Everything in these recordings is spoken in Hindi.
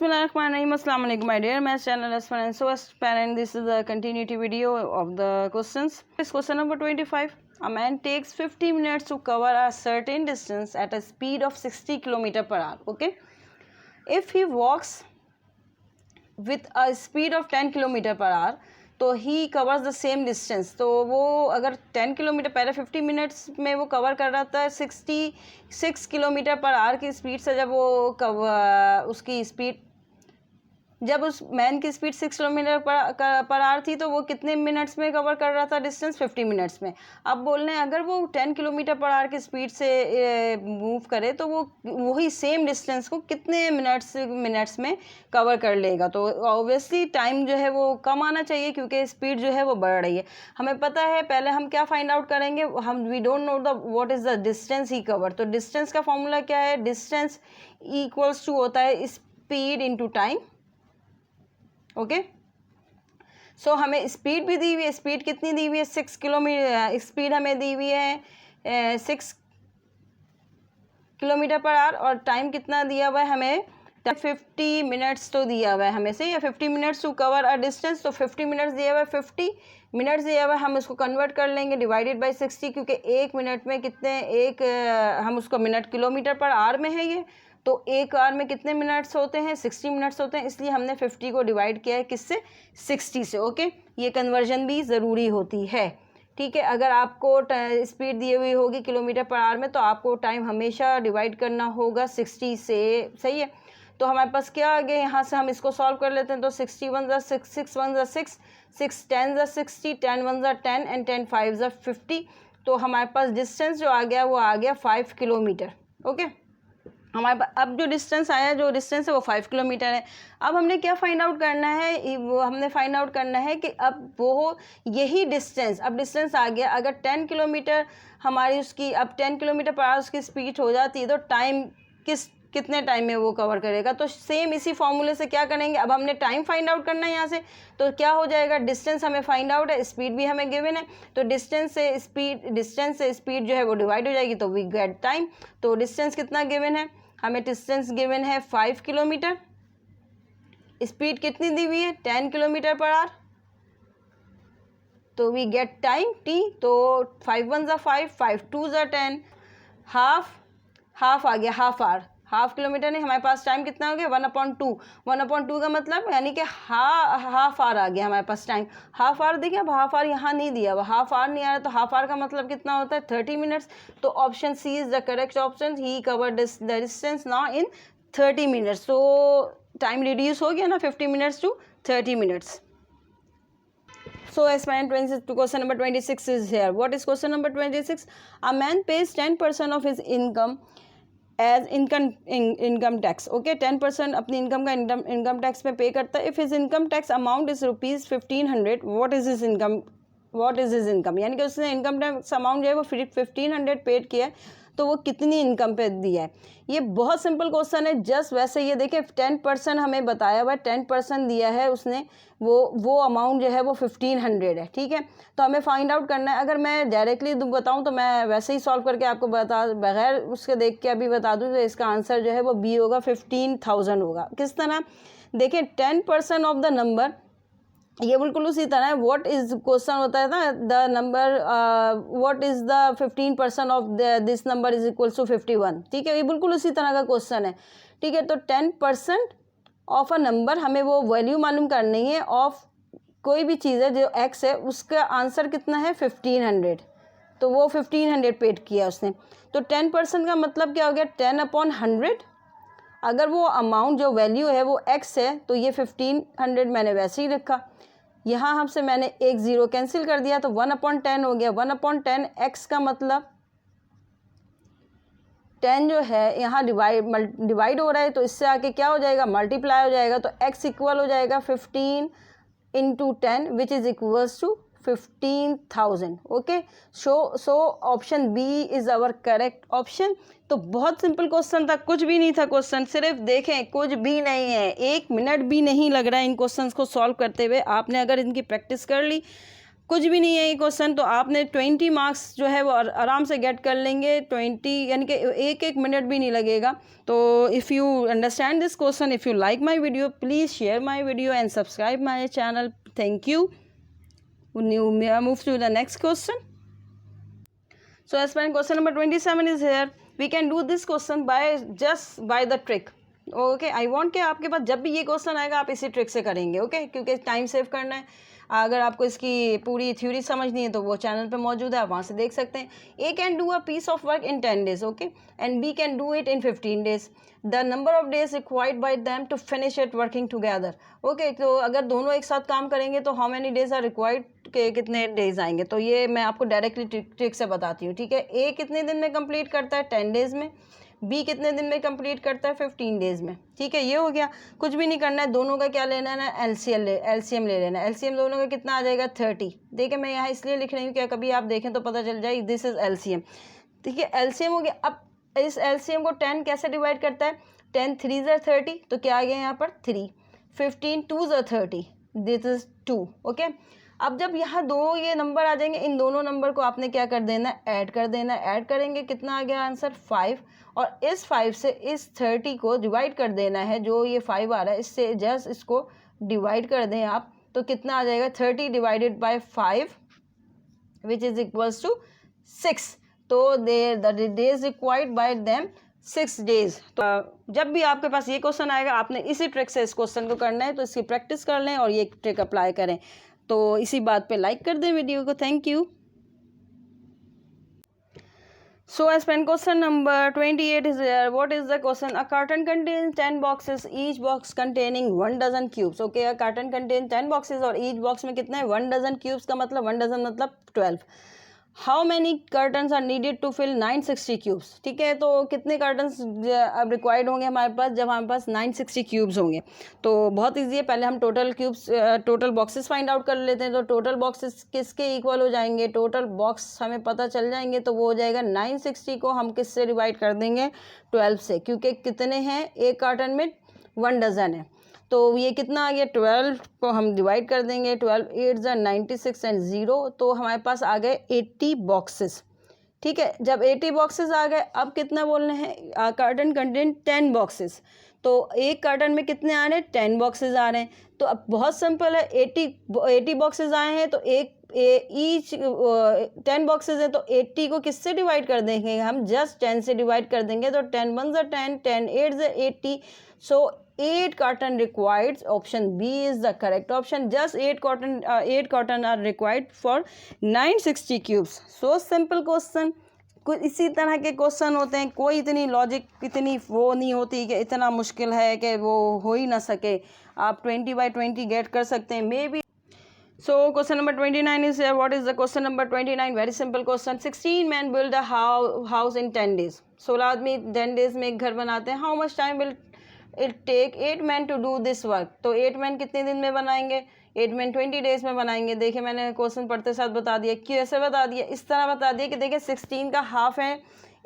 Bismillahirrahmanirrahim. Assalamu alaikum, my dear maths channel aspirants. So aspirant, this is the continuity video of the questions. This question number 25. A man takes 50 minutes to cover a certain distance at a speed of 60 km per hour. Okay. If he walks with a speed of 10 km per hour, तो ही कवर्स द सेम डिस्टेंस. तो वो अगर 10 किलोमीटर पहले 50 मिनट्स में वो कवर कर रहा था 66 किलोमीटर पर आवर की स्पीड से. जब वो उसकी स्पीड जब उस मैन की स्पीड 6 किलोमीटर पर आवर थी तो वो कितने मिनट्स में कवर कर रहा था डिस्टेंस? 50 मिनट्स में. अब बोल रहे हैं अगर वो 10 किलोमीटर पर आवर की स्पीड से मूव करे तो वो वही सेम डिस्टेंस को कितने मिनट्स में कवर कर लेगा. तो ऑब्वियसली टाइम जो है वो कम आना चाहिए क्योंकि स्पीड जो है वो बढ़ रही है. हमें पता है पहले हम क्या फाइंड आउट करेंगे. हम we don't know the what is the distance he cover. तो डिस्टेंस का फॉर्मूला क्या है? डिस्टेंस इक्वल्स टू होता है speed into time. Okay. So हमें स्पीड भी दी हुई है. स्पीड कितनी दी हुई है? 6 किलोमीटर. स्पीड हमें दी हुई है 6 किलोमीटर पर आवर. और टाइम कितना दिया हुआ है हमें? 50 मिनट्स तो दिया हुआ है हमें से, या 50 minutes to cover a distance. तो 50 मिनट्स दिया हुआ है, 50 मिनट्स दिया हुआ है. हम इसको कन्वर्ट कर लेंगे डिवाइडेड बाय 60 क्योंकि एक मिनट में कितने हम उसको मिनट किलोमीटर पर आवर में है ये. तो एक आवर में कितने मिनट्स होते हैं? 60 मिनट्स होते हैं. इसलिए हमने 50 को डिवाइड किया है किससे? 60 से. ओके. ये कन्वर्जन भी ज़रूरी होती है. ठीक है. अगर आपको स्पीड दी हुई होगी किलोमीटर पर आवर में तो आपको टाइम हमेशा डिवाइड करना होगा 60 से. सही है. तो हमारे पास क्या आ गया? यहाँ से हम इसको सॉल्व कर लेते हैं. तो 60 1 ज़ा 6, 6 1 ज़ा 6, 6 10 ज़ा 60, 10 1 ज़ा 10 एंड 10 5 ज़ा 50. तो हमारे पास डिस्टेंस जो आ गया वो आ गया 5 किलोमीटर. ओके. हमारे पास अब जो डिस्टेंस आया, जो डिस्टेंस है वो 5 किलोमीटर है. अब हमने क्या फाइंड आउट करना है? वो हमने फाइंड आउट करना है कि अब वो यही डिस्टेंस, अब डिस्टेंस आ गया. अगर 10 किलोमीटर हमारी उसकी अब 10 किलोमीटर पर आवर उसकी स्पीड हो जाती है तो टाइम कितने टाइम में वो कवर करेगा? तो सेम इसी फॉर्मूले से क्या करेंगे? अब हमने टाइम फाइंड आउट करना है यहाँ से. तो क्या हो जाएगा? डिस्टेंस हमें फाइंड आउट है, स्पीड भी हमें गिवन है. तो डिस्टेंस से स्पीड जो है वो डिवाइड हो जाएगी तो वी गेट टाइम. तो डिस्टेंस कितना गिवन है हमें? डिस्टेंस गिवन है 5 किलोमीटर. स्पीड कितनी दी हुई है? 10 किलोमीटर पर आवर. तो वी गेट टाइम टी. तो 5 1 ज़ा 5, 5 2 ज़ा 10, हाफ आ गया. हाफ आवर, हाफ किलोमीटर नहीं. हमारे पास टाइम कितना हो गया? 1/2. 1/2 का मतलब यानी कि हाफ आवर आ गया हमारे पास टाइम. हाफ आवर देखिए. अब हाफ आवर यहाँ नहीं दिया हुआ, हाफ आवर नहीं आ रहा. तो हाफ आवर का मतलब कितना होता है? 30 मिनट्स. तो option C is the correct option. He covered the distance now in 30 minutes. तो टाइम रिड्यूस हो गया ना 50 minutes to 30 minutes. So aspirant 26 question number 26 is here. What is question number 26? A man pays 10% of his income as income tax. Okay, 10% अपनी इनकम का इनकम टैक्स में पे करता है. If his income tax amount is rupees 1500, what is his income? यानी कि उसने इनकम टैक्स अमाउंट जो है वो 1500 पेड किया है तो वो कितनी इनकम पे दिया है? ये बहुत सिंपल क्वेश्चन है. जस्ट वैसे ये देखिए 10% हमें बताया हुआ है, 10% दिया है उसने. वो अमाउंट जो है वो 1500 है. ठीक है. तो हमें फाइंड आउट करना है. अगर मैं डायरेक्टली बताऊं तो मैं वैसे ही सॉल्व करके आपको बगैर उसके देख के अभी बता दूं तो इसका आंसर जो है वो बी होगा, 15,000 होगा. किस तरह? देखिए 10% ऑफ द नंबर, ये बिल्कुल उसी तरह है. व्हाट इज क्वेश्चन होता है ना, the number what is the 15% of this number is equals to 51. ठीक है. ये बिल्कुल उसी तरह का क्वेश्चन है. ठीक है. तो 10% ऑफ अ नंबर, हमें वो वैल्यू मालूम करनी है ऑफ कोई भी चीज़ है जो एक्स है, उसका आंसर कितना है? 1500. तो वो 1500 पेड किया उसने. तो 10% का मतलब क्या हो गया? 10/100. अगर वो अमाउंट जो वैल्यू है वो एक्स है तो ये 1500 मैंने वैसे ही रखा. यहाँ हमसे मैंने एक ज़ीरो कैंसिल कर दिया तो 1/10 हो गया. 1/10 एक्स का मतलब 10 जो है यहाँ डिवाइड हो रहा है तो इससे आके क्या हो जाएगा? मल्टीप्लाई हो जाएगा. तो एक्स इक्वल हो जाएगा 15 × 10 which is equals to 15,000. Okay. So option B is our correct option. तो बहुत सिंपल क्वेश्चन था, कुछ भी नहीं था क्वेश्चन. सिर्फ देखें कुछ भी नहीं है, 1 मिनट भी नहीं लग रहा है इन क्वेश्चंस को सॉल्व करते हुए. आपने अगर इनकी प्रैक्टिस कर ली, कुछ भी नहीं है ये क्वेश्चन, तो आपने 20 मार्क्स जो है वो आराम से गेट कर लेंगे। 20 यानी कि एक मिनट भी नहीं लगेगा। तो if you understand this question, if you like my video, please share my video and subscribe my channel. Thank you. Move to the next question. So as per question number 27 is here. We can do this question by the trick. Okay, I want कि आपके पास जब भी ये क्वेश्चन आएगा आप इसी ट्रिक से करेंगे। ओके, क्योंकि टाइम सेव करना है। अगर आपको इसकी पूरी थ्योरी समझनी है तो वो चैनल पे मौजूद है, आप वहाँ से देख सकते हैं। A can do a piece of work in 10 days, okay, and B can do it in 15 days. The number of days required by them to finish it working together. Okay, तो अगर दोनों एक साथ काम करेंगे तो how many days are required, के कितने डेज आएंगे, तो ये मैं आपको डायरेक्टली ट्रिक से बताती हूँ। ठीक है, ए कितने दिन में कंप्लीट करता है, 10 days में। बी कितने दिन में कंप्लीट करता है, 15 days में। ठीक है, ये हो गया। कुछ भी नहीं करना है, दोनों का क्या लेना है ना, एलसीएम ले लेना है। एलसीएम दोनों का कितना आ जाएगा, 30। देखिए मैं यहाँ इसलिए लिख रही हूँ क्या कभी आप देखें तो पता चल जाए, दिस इज एलसीएम। ठीक है, एलसीएम हो गया। अब इस एलसीएम को 10 कैसे डिवाइड करता है, 10 3s are 30, तो क्या आ गया यहाँ पर 3, 15 2s are 30, this is 2। Okay, अब जब यहाँ दो ये नंबर आ जाएंगे, इन दोनों नंबर को आपने क्या कर देना है, ऐड कर देना है। ऐड करेंगे, कितना आ गया आंसर 5, और इस 5 से इस 30 को डिवाइड कर देना है। जो ये 5 आ रहा है इससे जस्ट इसको डिवाइड कर दें आप, तो कितना आ जाएगा 30 divided by 5 which is equals to 6। तो there the days required by them 6 days। तो जब भी आपके पास ये क्वेश्चन आएगा आपने इसी ट्रिक से इस क्वेश्चन को करना है, तो इसकी प्रैक्टिस कर लें और ये ट्रिक अप्लाई करें। तो इसी बात पे लाइक कर दें वीडियो को। Thank you. So as per question number 28 is there. What is the question? A carton contains 10 boxes, each box containing 1 dozen cubes. Okay, a carton contains 10 boxes और each box में कितना है, 1 dozen cubes का मतलब 1 dozen मतलब 12. How many cartons are needed to fill 960 cubes. ठीक है, तो कितने कर्टन्स अब रिक्वायर्ड होंगे हमारे पास, जब हमारे पास 960 क्यूब्स होंगे। तो बहुत ईजी है, पहले हम टोटल बॉक्सेस फाइंड आउट कर लेते हैं। तो टोटल बॉक्सेस किसके इक्वल हो जाएंगे, टोटल बॉक्स हमें पता चल जाएंगे, तो वो हो जाएगा 960 को हम किससे डिवाइड कर देंगे, 12 से, क्योंकि कितने हैं, एक कार्टन में 1 डजन है। तो ये कितना आ गया, 12 को हम डिवाइड कर देंगे, 12 8 96 एंड 0, तो हमारे पास आ गए 80 बॉक्सेस। ठीक है, जब 80 बॉक्सेस आ गए, अब कितना बोलना है, कार्टन कंटेन 10 बॉक्सेस। तो एक कार्टन में कितने आ रहे हैं, 10 बॉक्सेस आ रहे हैं। तो अब बहुत सिंपल है, 80 बॉक्सेस आए हैं तो ईच 10 बॉक्सेस है, तो 80 को किससे डिवाइड कर देंगे, हम जस्ट 10 से डिवाइड कर देंगे। तो 10 1 10, 10 8 80, सो 8 carton required. Option B is the correct option. Just 8 carton are required for 960 cubes. So simple question. कुछ इसी तरह के क्वेश्चन होते हैं, कोई इतनी लॉजिक इतनी वो नहीं होती कि इतना मुश्किल है कि वो हो ही ना सके। आप 20/20 गेट कर सकते हैं may be. So question number 29 is here. What is the question number 29? Very simple question. 16 men build a house in 10 days. 16 आदमी 10 days में एक घर बनाते हैं. How much time will it take 8 men to do this work? तो 8 men कितने दिन में बनाएंगे, 8 men 20 days में बनाएंगे। देखिए मैंने क्वेश्चन पढ़ते साथ बता दिया, कैसे बता दिया, इस तरह बता दिया कि देखिए 16 का हाफ है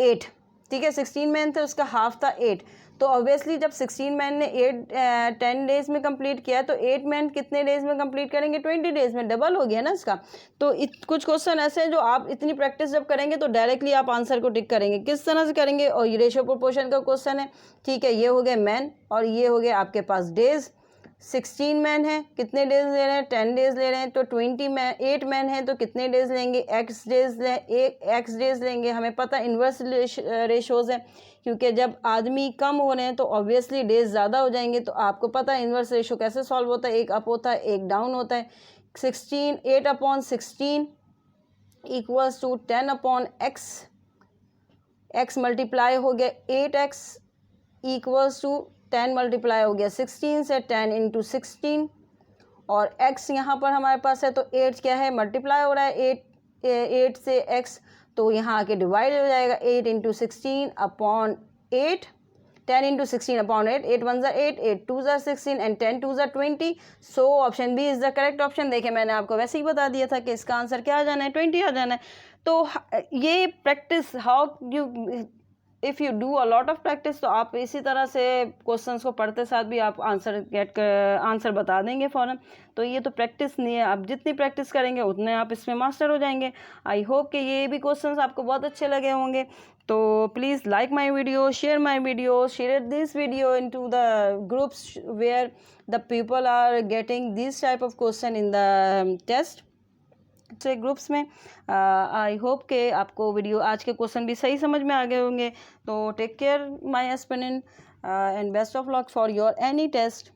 8। ठीक है, 16 मैन थे, उसका हाफ था 8। तो ऑब्वियसली जब 16 मैन ने 10 डेज में कंप्लीट किया तो 8 मैन कितने डेज में कंप्लीट करेंगे, 20 डेज में, डबल हो गया ना इसका। तो कुछ क्वेश्चन ऐसे हैं जो आप इतनी प्रैक्टिस जब करेंगे तो डायरेक्टली आप आंसर को टिक करेंगे। किस तरह से करेंगे, और ये रेशियो प्रोपोर्शन का क्वेश्चन है। ठीक है, ये हो गए मैन और ये हो गए आपके पास डेज। 16 मैन है, कितने डेज ले रहे हैं, 10 डेज ले रहे हैं। तो 8 मैन है तो कितने डेज लेंगे, एक्स डेज लेंगे। हमें पता इन्वर्स रेशोज़ है, क्योंकि जब आदमी कम हो रहे हैं तो ऑब्वियसली डेज ज़्यादा हो जाएंगे। तो आपको पता है इन्वर्स रेशो कैसे सॉल्व होता है, एक अप होता है एक डाउन होता है। 8/16 equals to 10/x, x multiply हो गया 8x इक्वल्स टू 10 मल्टीप्लाई हो गया 16 से 10 इंटू 16, और x यहाँ पर हमारे पास है तो 8 क्या है, मल्टीप्लाई हो रहा है 8 से x, तो यहाँ आके डिवाइड हो जाएगा 8 into 16/8, 10 into 16/8, 8 1 8, 8 2 16 and 10 2 20। So option B is the correct option. देखें मैंने आपको वैसे ही बता दिया था कि इसका आंसर क्या आ जाना है, 20 आ जाना है। तो ये practice how you if you do a lot of practice तो आप इसी तरह से क्वेश्चंस को पढ़ते साथ भी आप आंसर बता देंगे फ़ौरन। तो ये तो प्रैक्टिस नहीं है, आप जितनी प्रैक्टिस करेंगे उतने आप इसमें मास्टर हो जाएंगे। आई होप कि ये भी क्वेश्चंस आपको बहुत अच्छे लगे होंगे। तो please like my video, share my video, share this video into the groups where the people are getting this type of question in the test से ग्रुप्स में। आई होप के आपको वीडियो आज के क्वेश्चन भी सही समझ में आ गए होंगे। तो take care my aspirant and best of luck for your any test.